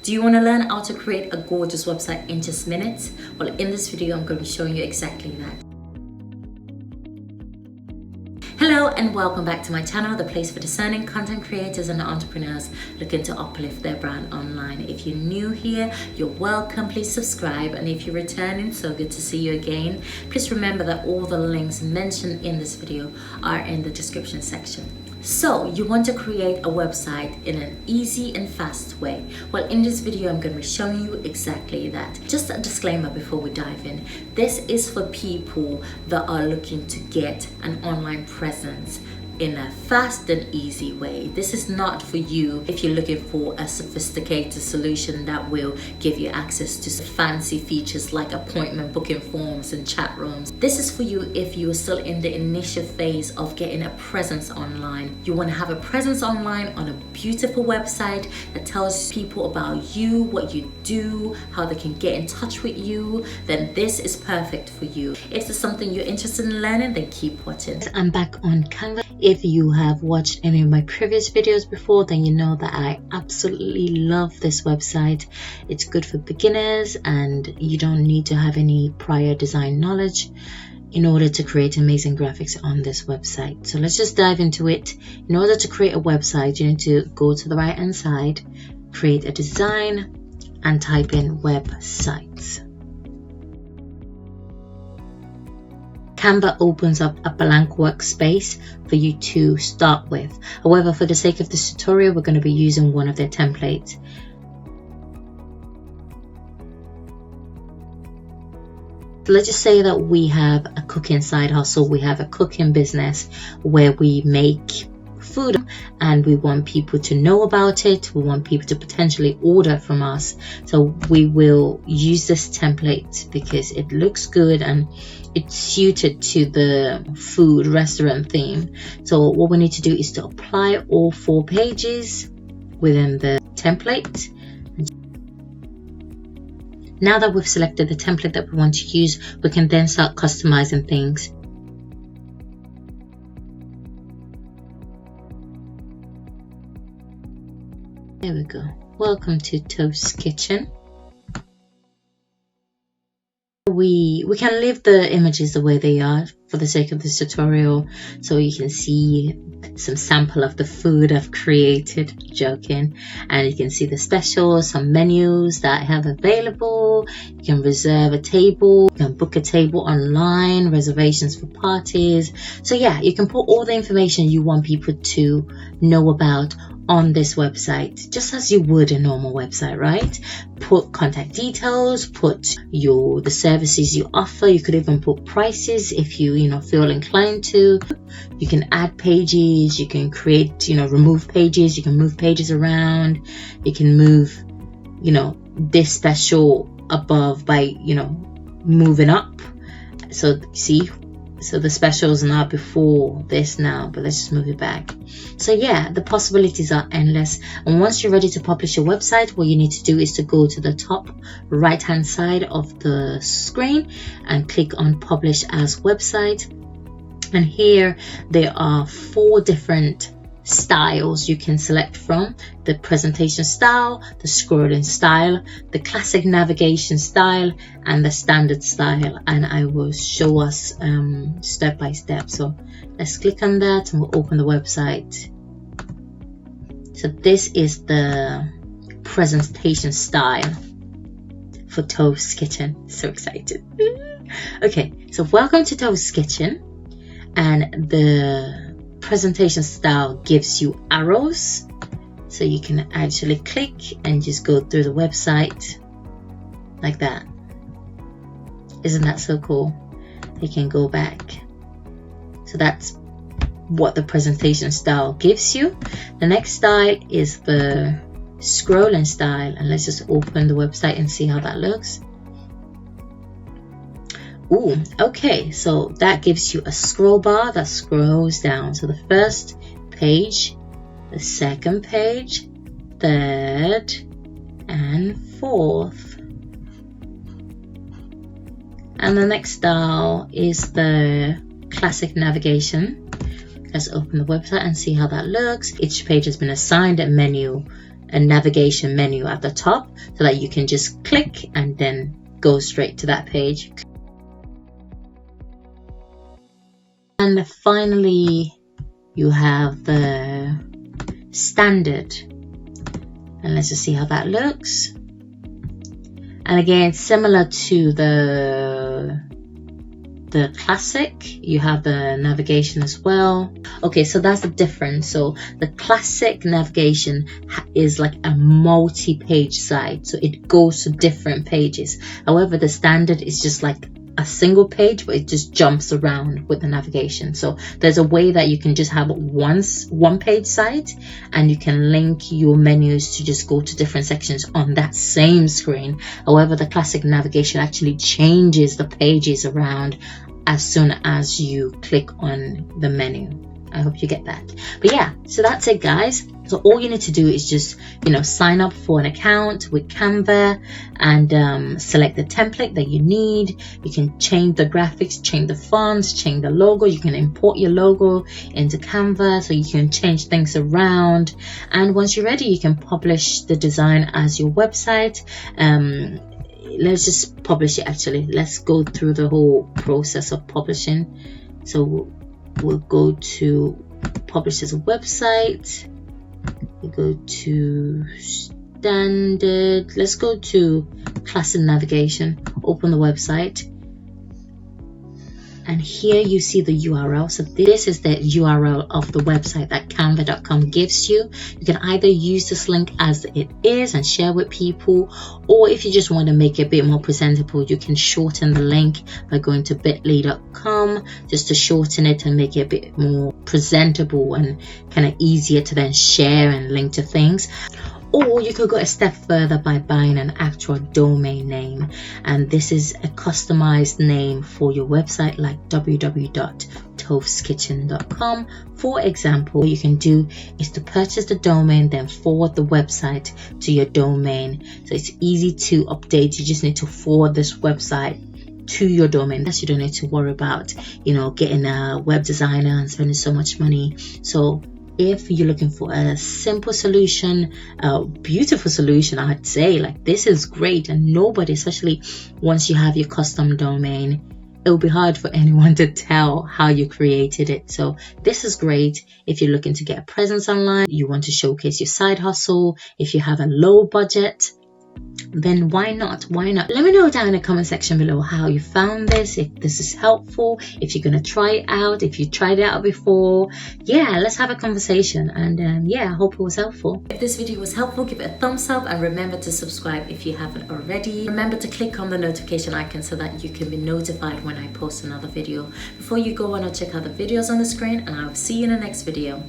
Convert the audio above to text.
Do you want to learn how to create a gorgeous website in just minutes? Well, in this video, I'm going to be showing you exactly that. Hello and welcome back to my channel, the place for discerning content creators and entrepreneurs looking to uplift their brand online. If you're new here, you're welcome. Please subscribe, and if you're returning, so good to see you again. Please remember that all the links mentioned in this video are in the description section. So you want to create a website in an easy and fast way. Well, in this video, I'm going to be showing you exactly that. Just a disclaimer before we dive in. This is for people that are looking to get an online presence in a fast and easy way. This is not for you if you're looking for a sophisticated solution that will give you access to fancy features like appointment booking forms and chat rooms. This is for you if you are still in the initial phase of getting a presence online. You want to have a presence online on a beautiful website that tells people about you, what you do, how they can get in touch with you. Then this is perfect for you. If there's something you're interested in learning, then keep watching. I'm back on Canva. If you have watched any of my previous videos before, then you know that I absolutely love this website. It's good for beginners and you don't need to have any prior design knowledge in order to create amazing graphics on this website. So let's just dive into it. In order to create a website, you need to go to the right hand side, create a design, and type in websites. Canva opens up a blank workspace for you to start with. However, for the sake of this tutorial, we're going to be using one of their templates. So let's just say that we have a cooking side hustle. We have a cooking business where we make food and we want people to know about it. We want people to potentially order from us. So we will use this template because it looks good and it's suited to the food restaurant theme. So what we need to do is to apply all 4 pages within the template. Now that we've selected the template that we want to use, we can then start customizing things. There we go. Welcome to Toast Kitchen. We can leave the images the way they are for the sake of this tutorial, so you can see some sample of the food I've created. Joking. And you can see the specials, some menus that I have available. You can reserve a table, you can book a table online, reservations for parties. So yeah, you can put all the information you want people to know about on this website, just as you would a normal website, right? Put contact details, put the services you offer. You could even put prices if you feel inclined to. You can add pages, you can create, remove pages, you can move pages around, you can move, this special above by, moving up. So see, so the specials are not before this now, but let's just move it back. So yeah, the possibilities are endless. And once you're ready to publish your website, what you need to do is to go to the top right hand side of the screen and click on Publish as Website. And here there are 4 different styles you can select from: the presentation style, the scrolling style, the classic navigation style, and the standard style. And I will show us step by step. So let's click on that and we'll open the website. So this is the presentation style for Toast Kitchen. So excited. Okay, so welcome to Toast Kitchen, and the presentation style gives you arrows, so you can actually click and just go through the website like that. Isn't that so cool? You can go back. So that's what the presentation style gives you. The next style is the scrolling style, and let's just open the website and see how that looks. Ooh, okay, so that gives you a scroll bar that scrolls down. So the first page, the second page, third, and fourth. And the next style is the classic navigation. Let's open the website and see how that looks. Each page has been assigned a menu a navigation menu at the top so that you can just click and then go straight to that page. And finally, you have the standard, and let's just see how that looks. And again, similar to the classic, you have the navigation as well. Okay, so that's the difference. So the classic navigation is like a multi-page site, so it goes to different pages. However, the standard is just like a single page, but it just jumps around with the navigation. So there's a way that you can just have one page site, and you can link your menus to just go to different sections on that same screen. However, the classic navigation actually changes the pages around as soon as you click on the menu. I hope you get that. But yeah, so that's it, guys. So all you need to do is just, sign up for an account with Canva and select the template that you need. You can change the graphics, change the fonts, change the logo. You can import your logo into Canva so you can change things around. And once you're ready, you can publish the design as your website. Let's just publish it actually. Let's go through the whole process of publishing. So we'll go to publish as a website. We go to standard. Let's go to classic navigation. Open the website. And here you see the URL. So this is the URL of the website that canva.com gives you. You can either use this link as it is and share with people, or if you just want to make it a bit more presentable, you can shorten the link by going to bit.ly.com just to shorten it and make it a bit more presentable and kind of easier to then share and link to things. Or you could go a step further by buying an actual domain name, and this is a customized name for your website, like www.toveskitchen.com. For example, what you can do is to purchase the domain, then forward the website to your domain. So it's easy to update. You just need to forward this website to your domain. Thus, you don't need to worry about, getting a web designer and spending so much money. So if you're looking for a simple solution, a beautiful solution, I'd say, like, this is great. And nobody, especially once you have your custom domain, it will be hard for anyone to tell how you created it. So this is great if you're looking to get a presence online, you want to showcase your side hustle. If you have a low budget, then why not? Let me know down in the comment section below how you found this, if this is helpful, if you're gonna try it out, if you tried it out before. Yeah, let's have a conversation. And I hope it was helpful. If this video was helpful, give it a thumbs up and remember to subscribe if you haven't already. Remember to click on the notification icon so that you can be notified when I post another video. Before you go on, check out the videos on the screen, and I'll see you in the next video.